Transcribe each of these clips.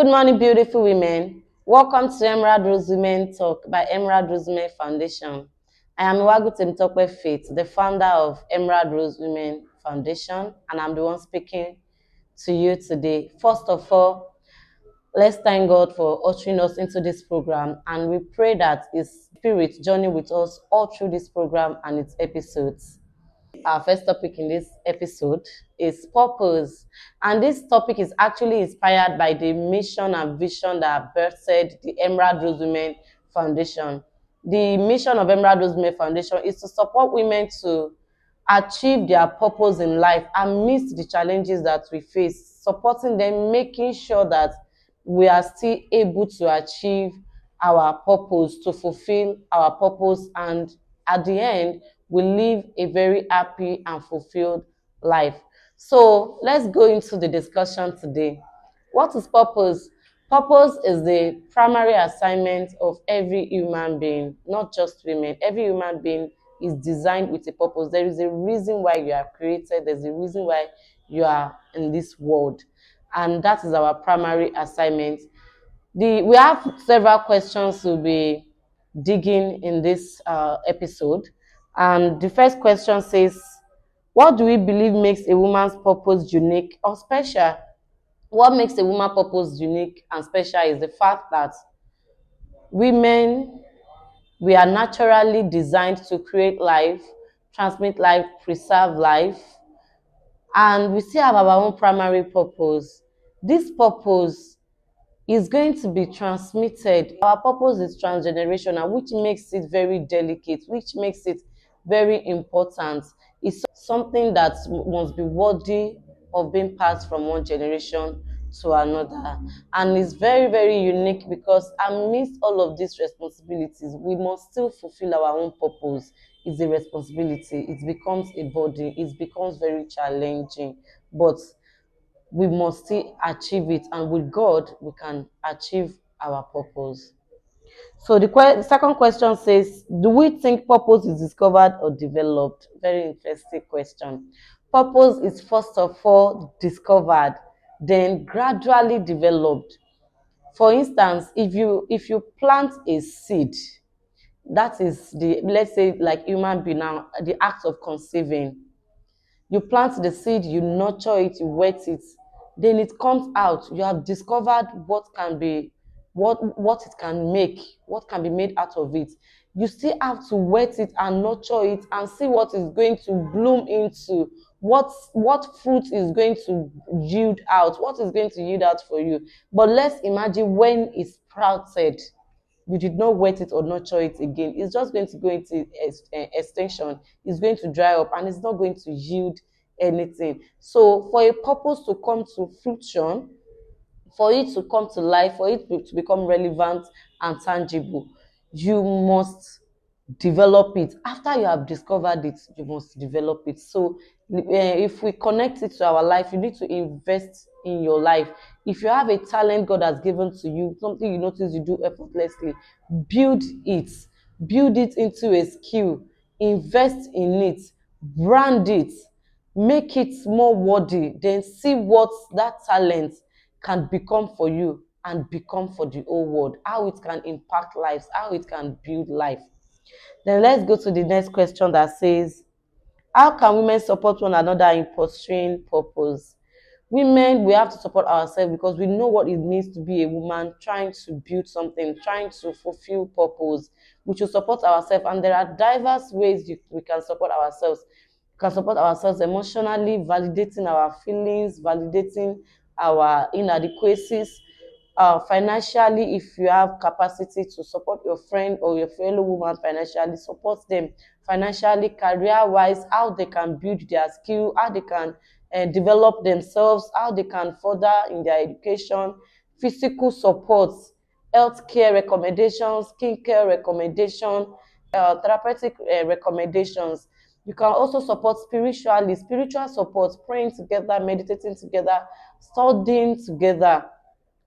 Good morning, beautiful women. Welcome to Emerald Rose Women Talk by Emerald Rose Women Foundation. I am Iwagu Temitope Faith, the founder of Emerald Rose Women Foundation, and I'm the one speaking to you today. First of all, let's thank God for ushering us into this program, and we pray that His Spirit journey with us all through this program and its episodes. Our first topic in this episode is purpose. And this topic is actually inspired by the mission and vision that birthed the Emerald Rose Women Foundation. The mission of Emerald Rose Women Foundation is to support women to achieve their purpose in life amidst the challenges that we face, supporting them, making sure that we are still able to achieve our purpose, to fulfill our purpose, and at the end, we live a very happy and fulfilled life. So let's go into the discussion today. What is purpose? Purpose is the primary assignment of every human being, not just women. Every human being is designed with a purpose. There is a reason why you are created. There's a reason why you are in this world. And that is our primary assignment. We have several questions to be digging in this episode. And the first question says, what do we believe makes a woman's purpose unique or special? What makes a woman's purpose unique and special is the fact that women, we are naturally designed to create life, transmit life, preserve life, and we still have our own primary purpose. This purpose is going to be transmitted. Our purpose is transgenerational, which makes it very delicate, which makes it very important. It's something that must be worthy of being passed from one generation to another. And it's very, very unique because amidst all of these responsibilities, we must still fulfill our own purpose. It's a responsibility. It becomes a burden. It becomes very challenging. But we must still achieve it, and with God we can achieve our purpose. So the second question says, do we think purpose is discovered or developed? Very interesting question. Purpose is first of all discovered, then gradually developed. For instance, if you plant a seed, that is the, let's say, like human being now, the act of conceiving. You plant the seed, you nurture it, you wet it, then it comes out. You have discovered what it can make, what can be made out of it. You still have to wet it and nurture it and see what is going to bloom into, what fruit is going to yield out, what is going to yield out for you. But let's imagine when it's sprouted, you did not wet it or nurture it again. It's just going to go into extinction. It's going to dry up and it's not going to yield anything. So for a purpose to come to fruition, for it to come to life, for it to become relevant and tangible, you must develop it. After you have discovered it, you must develop it. So if we connect it to our life, you need to invest in your life. If you have a talent God has given to you, something you notice you do effortlessly, build it. Build it into a skill. Invest in it. Brand it. Make it more worthy. Then see what that talent can become for you and become for the whole world. How it can impact lives. How it can build life. Then let's go to the next question that says, how can women support one another in pursuing purpose? Women, we have to support ourselves because we know what it means to be a woman trying to build something, trying to fulfill purpose. We should support ourselves, and there are diverse ways we can support ourselves. We can support ourselves emotionally, validating our feelings, validating our inadequacies. Financially, if you have capacity to support your friend or your fellow woman financially, support them financially, career-wise, how they can build their skill, how they can develop themselves, how they can further in their education, physical support, healthcare recommendations, skincare recommendation, therapeutic recommendations. You can also support spiritually, spiritual support, praying together, meditating together, studying together.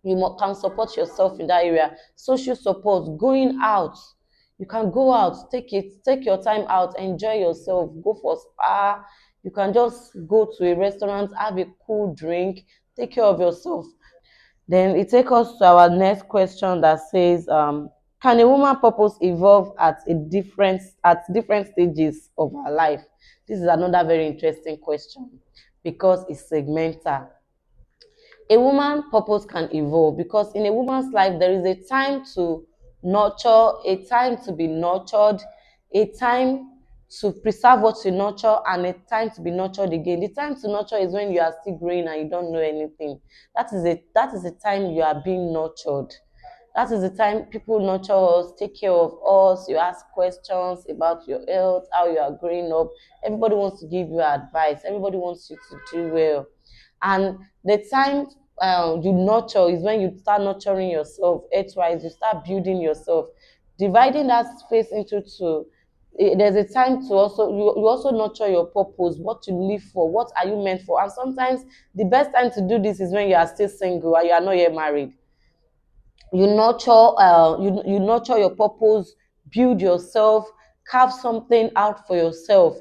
You can support yourself in that area. Social support, going out. You can go out, take your time out, enjoy yourself, go for spa. You can just go to a restaurant, have a cool drink, take care of yourself. Then it takes us to our next question that says, can a woman purpose evolve at different stages of her life? This is another very interesting question because it's segmental. A woman purpose can evolve because in a woman's life there is a time to nurture, a time to be nurtured, a time to preserve what you nurture, and a time to be nurtured again. The time to nurture is when you are still growing and you don't know anything. That is the time you are being nurtured. That is the time people nurture us, take care of us. You ask questions about your health, how you are growing up. Everybody wants to give you advice. Everybody wants you to do well. And the time you nurture is when you start nurturing yourself, earthwise, you start building yourself, dividing that space into two. There's a time to also you also nurture your purpose, what you live for, what are you meant for. And sometimes the best time to do this is when you are still single and you are not yet married. You nurture your purpose, build yourself, carve something out for yourself.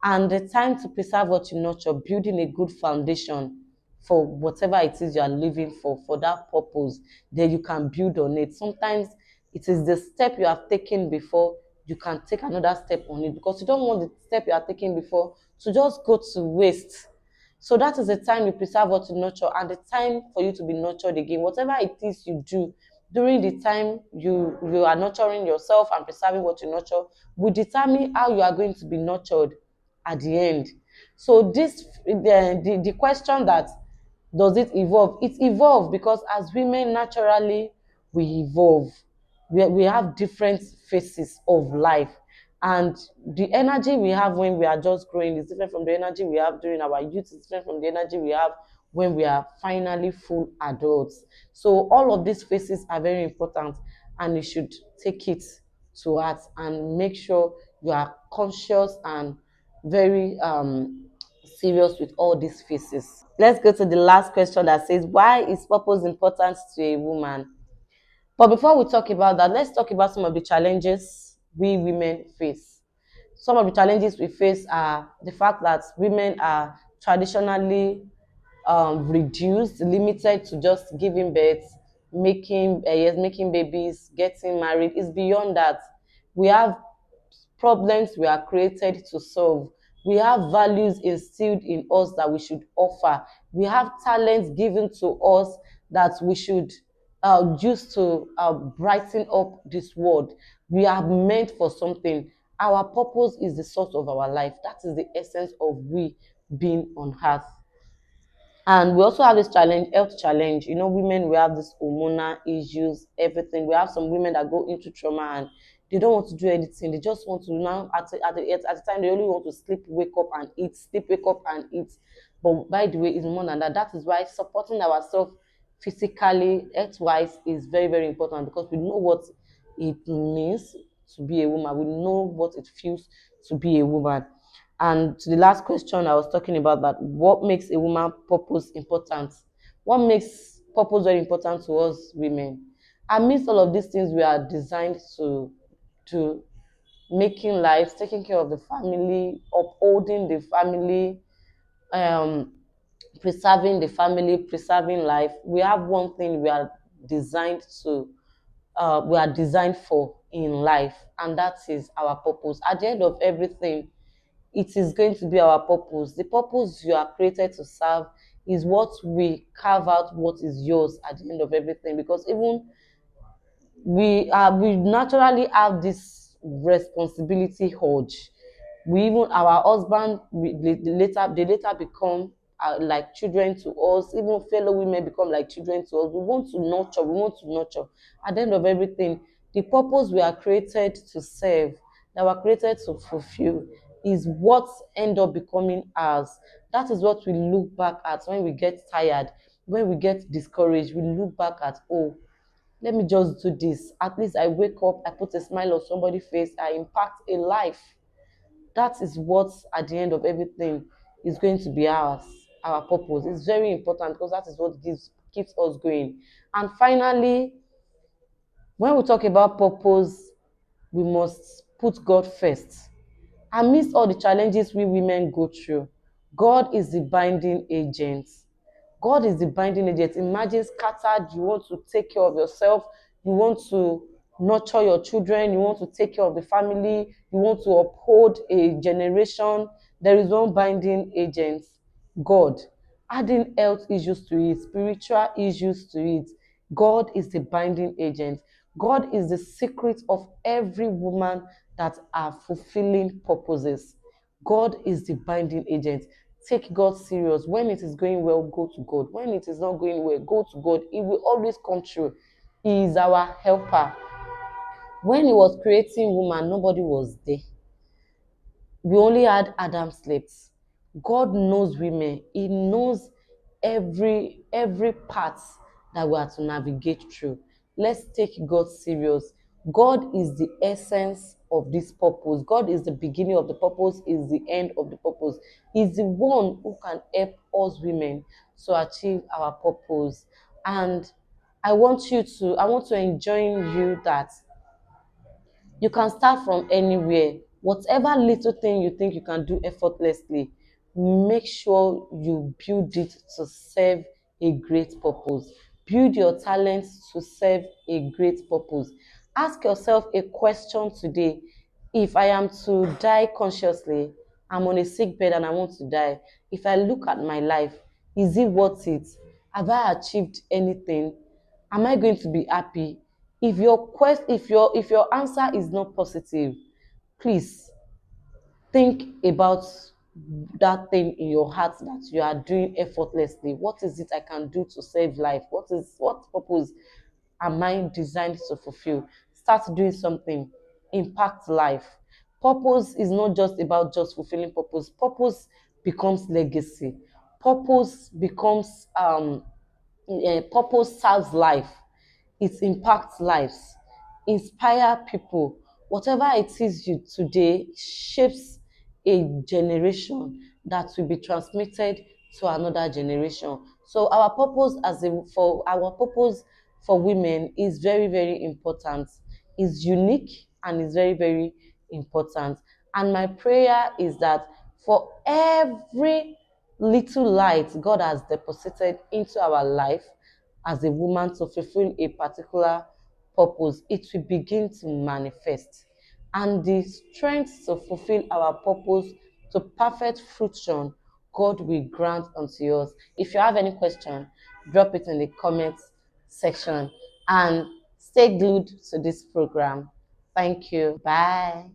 And the time to preserve what you nurture, building a good foundation for whatever it is you are living for that purpose, then you can build on it. Sometimes it is the step you have taken before, you can take another step on it, because you don't want the step you are taking before to just go to waste. So that is the time you preserve what you nurture, and the time for you to be nurtured again. Whatever it is you do during the time you are nurturing yourself and preserving what you nurture will determine how you are going to be nurtured at the end. So the question that does it evolve? It evolves because as women naturally we evolve. We have different phases of life, and the energy we have when we are just growing is different from the energy we have during our youth. It's different from the energy we have when we are finally full adults. So all of these phases are very important, and you should take it to heart and make sure you are conscious and very serious with all these phases. Let's go to the last question that says, why is purpose important to a woman? But before we talk about that, let's talk about some of the challenges we women face. Some of the challenges we face are the fact that women are traditionally reduced, limited to just giving birth, making babies, getting married. It's beyond that. We have problems we are created to solve. We have values instilled in us that we should offer. We have talents given to us that we should use to brighten up this world. We are meant for something. Our purpose is the source of our life. That is the essence of we being on earth. And we also have this challenge, health challenge. Women, we have this hormonal issues, everything. We have some women that go into trauma and they don't want to do anything. They just want to now at the time they only want to sleep, wake up and eat, sleep, wake up and eat. But by the way, it's more than that. That is why supporting ourselves physically, health-wise, is very, very important, because we know what it means to be a woman. We know what it feels to be a woman. And to the last question, I was talking about that. What makes a woman purpose important? What makes purpose very important to us women? Amidst all of these things, we are designed to making lives, taking care of the family, upholding the family, um, preserving the family, preserving life. We have one thing we are designed for in life, and that is our purpose. At the end of everything, it is going to be our purpose. The purpose you are created to serve is what we carve out what is yours at the end of everything. Because even we naturally have this responsibility urge. We even our husband they later become like children to us. Even fellow women become like children to us. We want to nurture. At the end of everything, the purpose we are created to serve, that we're created to fulfill, is what end up becoming ours. That is what we look back at when we get tired, when we get discouraged. We look back at, oh, let me just do this. At least I wake up, I put a smile on somebody's face, I impact a life. That is what, at the end of everything, is going to be ours. Our purpose is very important, because that is what keeps us going. And finally, when we talk about purpose, we must put God first. Amidst all the challenges we women go through, God is the binding agent. God is the binding agent. Imagine scattered, you want to take care of yourself, you want to nurture your children, you want to take care of the family, you want to uphold a generation. There is one binding agent, God. Adding health issues to it, spiritual issues to it, God is the binding agent. God is the secret of every woman that are fulfilling purposes. God is the binding agent. Take God serious. When it is going well, go to God. When it is not going well, go to God. He will always come true. He is our helper. When He was creating woman, nobody was there. We only had Adam slept. God knows women. He knows every part that we are to navigate through. Let's take God serious. God is the essence of this purpose. God is the beginning of the purpose, is the end of the purpose. He's the one who can help us women to achieve our purpose. And I want to enjoin you that you can start from anywhere. Whatever little thing you think you can do effortlessly, make sure you build it to serve a great purpose. Build your talents to serve a great purpose. Ask yourself a question today. If I am to die consciously, I'm on a sick bed and I want to die. If I look at my life, is it worth it? Have I achieved anything? Am I going to be happy? If your answer is not positive, please think about that thing in your heart that you are doing effortlessly. What is it I can do to save life? What purpose am I designed to fulfill? Start doing something, impact life. Purpose is not just about just fulfilling purpose. Purpose becomes legacy. Purpose serves life. It impacts lives, inspire people. Whatever it is you today shapes a generation that will be transmitted to another generation. So our purpose for women is very, very important, is unique, and is very, very important. And my prayer is that for every little light God has deposited into our life as a woman to fulfill a particular purpose, it will begin to manifest. And the strength to fulfill our purpose to perfect fruition, God will grant unto us. If you have any question, drop it in the comments section and stay glued to this program. Thank you. Bye.